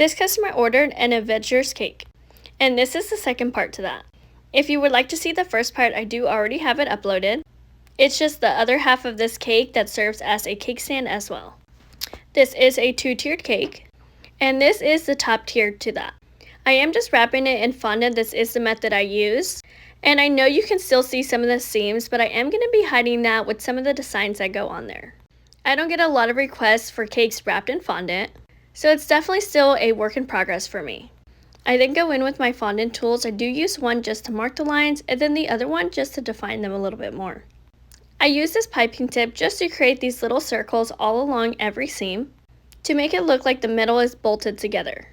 This customer ordered an Avengers cake, and this is the second part to that. If you would like to see the first part, I do already have it uploaded. It's just the other half of this cake that serves as a cake stand as well. This is a 2-tiered cake, and this is the top tier to that. I am just wrapping it in fondant. This is the method I use, and I know you can still see some of the seams, but I am going to be hiding that with some of the designs that go on there. I don't get a lot of requests for cakes wrapped in fondant, so it's definitely still a work in progress for me. I then go in with my fondant tools. I do use one just to mark the lines, and then the other one just to define them a little bit more. I use this piping tip just to create these little circles all along every seam to make it look like the middle is bolted together.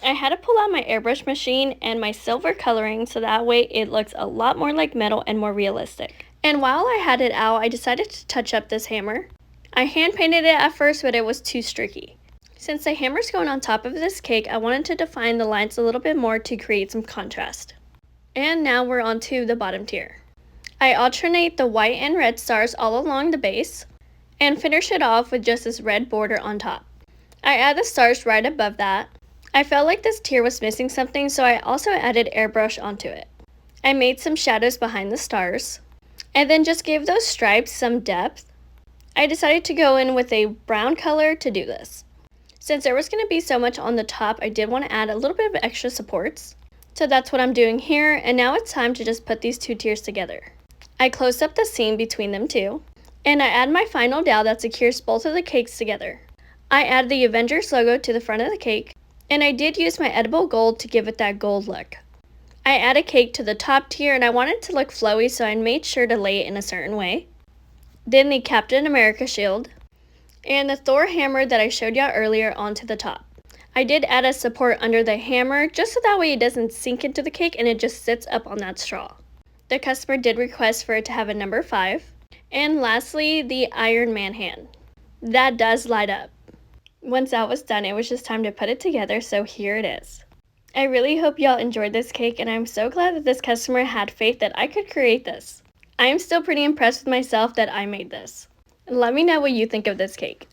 I had to pull out my airbrush machine and my silver coloring so that way it looks a lot more like metal and more realistic. And while I had it out, I decided to touch up this hammer. I hand painted it at first, but it was too streaky. Since the hammer's going on top of this cake, I wanted to define the lines a little bit more to create some contrast. And now we're on to the bottom tier. I alternate the white and red stars all along the base and finish it off with just this red border on top. I add the stars right above that. I felt like this tier was missing something, so I also added airbrush onto it. I made some shadows behind the stars, and then just gave those stripes some depth. I decided to go in with a brown color to do this. Since there was going to be so much on the top, I did want to add a little bit of extra supports. So that's what I'm doing here, and now it's time to just put these two tiers together. I closed up the seam between them two, and I add my final dowel that secures both of the cakes together. I add the Avengers logo to the front of the cake, and I did use my edible gold to give it that gold look. I add a cake to the top tier, and I wanted it to look flowy, so I made sure to lay it in a certain way. Then the Captain America shield, and the Thor hammer that I showed y'all earlier onto the top. I did add a support under the hammer, just so that way it doesn't sink into the cake and it just sits up on that straw. The customer did request for it to have a number 5. And lastly, the Iron Man hand. That does light up. Once that was done, it was just time to put it together, so here it is. I really hope y'all enjoyed this cake, and I'm so glad that this customer had faith that I could create this. I am still pretty impressed with myself that I made this. Let me know what you think of this cake.